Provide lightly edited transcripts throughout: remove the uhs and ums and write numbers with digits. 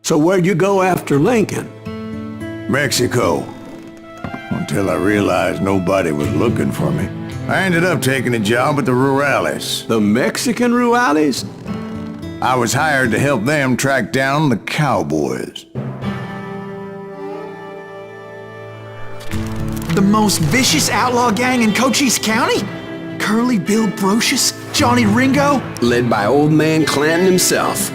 So where'd you go after Lincoln? Mexico. Until I realized nobody was looking for me. I ended up taking a job at the Rurales. The Mexican Rurales? I was hired to help them track down the cowboys. The most vicious outlaw gang in Cochise County? Curly Bill Brocious? Johnny Ringo? Led by old man Clanton himself.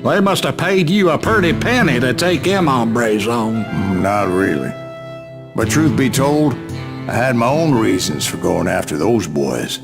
They must have paid you a pretty penny to take them hombres on. Not really. But truth be told, I had my own reasons for going after those boys.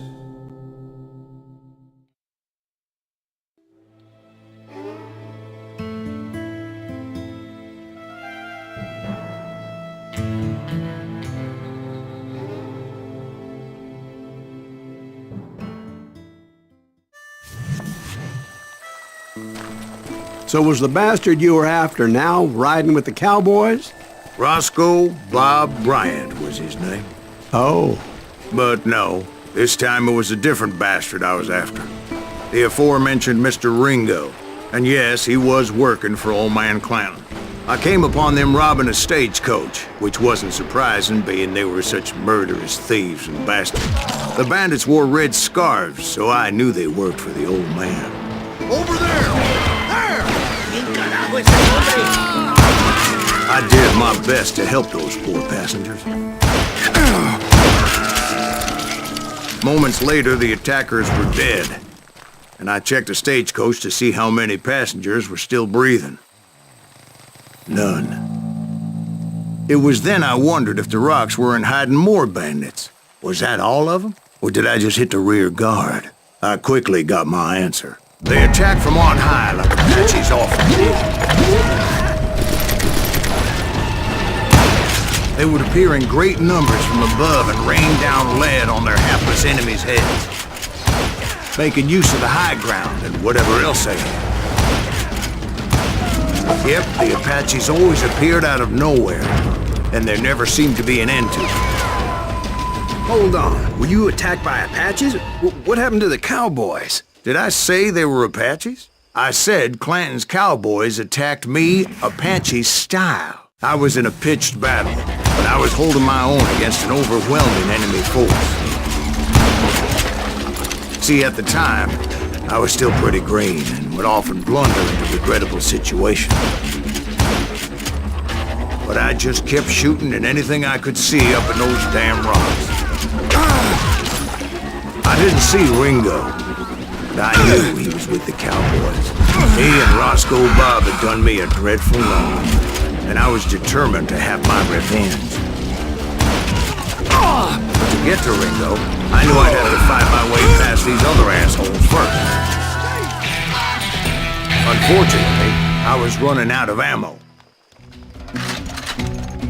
So was the bastard you were after now riding with the cowboys? Roscoe Bob Bryant was his name. Oh. But no, this time it was a different bastard I was after. The aforementioned Mr. Ringo. And yes, he was working for old man Clanton. I came upon them robbing a stagecoach, which wasn't surprising, being they were such murderous thieves and bastards. The bandits wore red scarves, so I knew they worked for the old man. Over there! I did my best to help those poor passengers. Moments later, the attackers were dead, and I checked the stagecoach to see how many passengers were still breathing. None. It was then I wondered if the rocks weren't hiding more bandits. Was that all of them? Or did I just hit the rear guard? I quickly got my answer. They attacked from on high like Apaches often did. They would appear in great numbers from above and rain down lead on their hapless enemies' heads, making use of the high ground and whatever else they had. Yep, the Apaches always appeared out of nowhere, and there never seemed to be an end to them. Hold on, were you attacked by Apaches? What happened to the cowboys? Did I say they were Apaches? I said Clanton's cowboys attacked me Apache style. I was in a pitched battle, but I was holding my own against an overwhelming enemy force. See, at the time, I was still pretty green and would often blunder into regrettable situations. But I just kept shooting at anything I could see up in those damn rocks. I didn't see Ringo, but I knew he was with the cowboys. He and Roscoe Bob had done me a dreadful wrong, and I was determined to have my revenge. But to get to Ringo, I knew I'd have to fight my way past these other assholes first. Unfortunately, I was running out of ammo.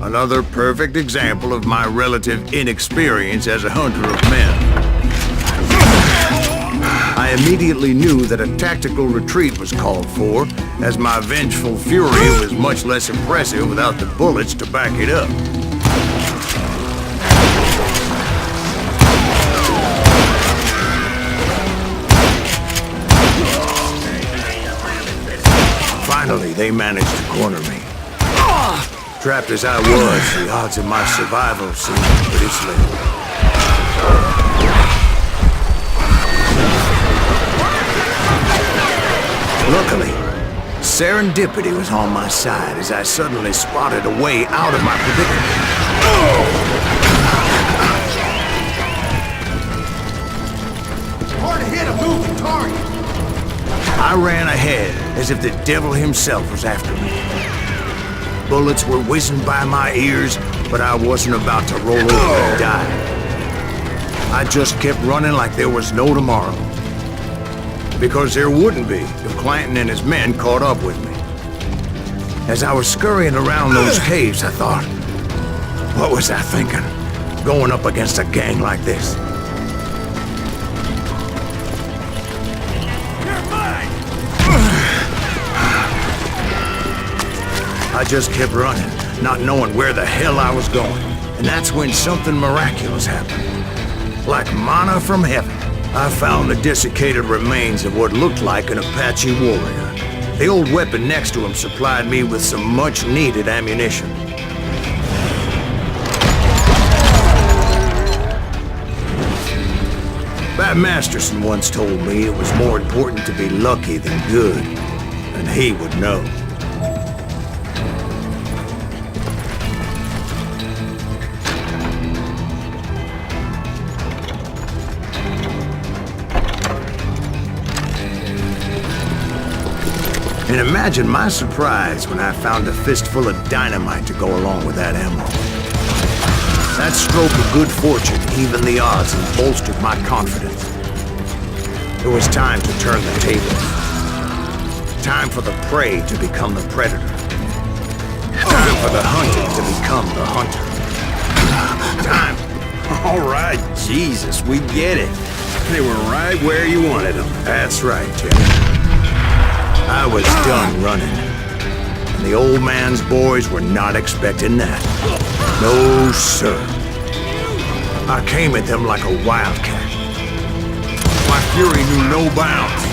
Another perfect example of my relative inexperience as a hunter of men. I immediately knew that a tactical retreat was called for, as my vengeful fury was much less impressive without the bullets to back it up. Finally, they managed to corner me. Trapped as I was, the odds of my survival seemed pretty slim. Luckily, serendipity was on my side as I suddenly spotted a way out of my predicament. Hard to hit a moving target. I ran ahead as if the devil himself was after me. Bullets were whizzing by my ears, but I wasn't about to roll over and die. I just kept running like there was no tomorrow. Because there wouldn't be if Clanton and his men caught up with me. As I was scurrying around those caves, I thought, what was I thinking, going up against a gang like this? I just kept running, not knowing where the hell I was going. And that's when something miraculous happened. Like manna from heaven, I found the desiccated remains of what looked like an Apache warrior. The old weapon next to him supplied me with some much-needed ammunition. Bat Masterson once told me it was more important to be lucky than good, and he would know. And imagine my surprise when I found a fistful of dynamite to go along with that ammo. That stroke of good fortune evened the odds and bolstered my confidence. It was time to turn the tables. Time for the prey to become the predator. Time for the hunted to become the hunter. Time. All right, Jesus, we get it. They were right where you wanted them. That's right, Jack. I was done running. And the old man's boys were not expecting that. No, sir. I came at them like a wildcat. My fury knew no bounds.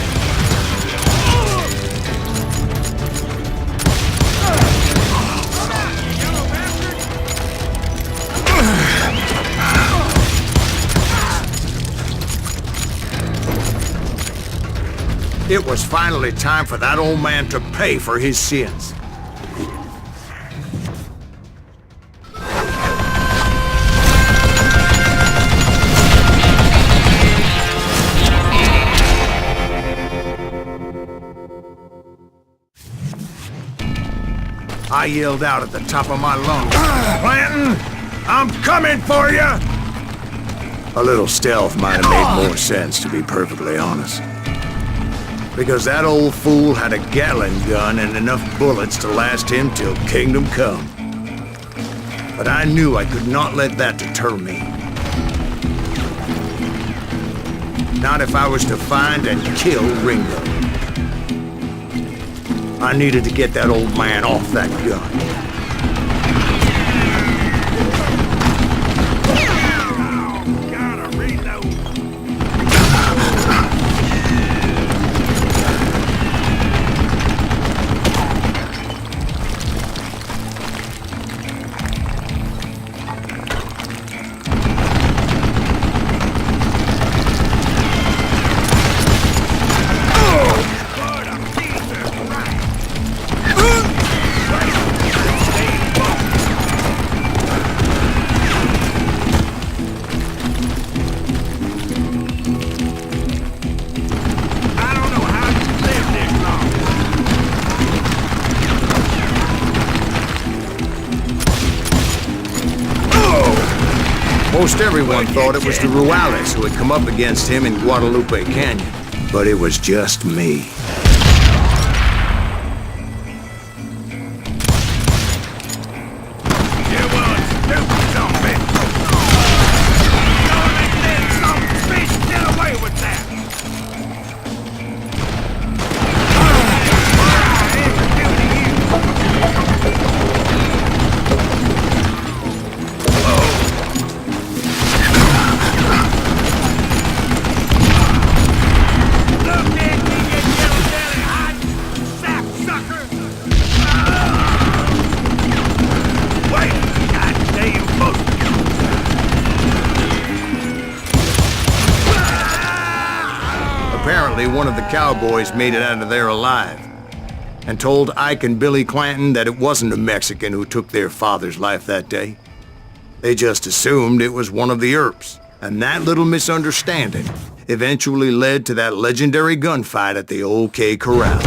It was finally time for that old man to pay for his sins. I yelled out at the top of my lungs, "Clanton, I'm coming for you!" A little stealth might have made more sense, to be perfectly honest. Because that old fool had a Gatling gun and enough bullets to last him till kingdom come. But I knew I could not let that deter me. Not if I was to find and kill Ringo. I needed to get that old man off that gun. Most everyone thought it was the Ruales who had come up against him in Guadalupe Canyon, but it was just me. Apparently, one of the cowboys made it out of there alive and told Ike and Billy Clanton that it wasn't a Mexican who took their father's life that day. They just assumed it was one of the Earps, and that little misunderstanding eventually led to that legendary gunfight at the OK Corral.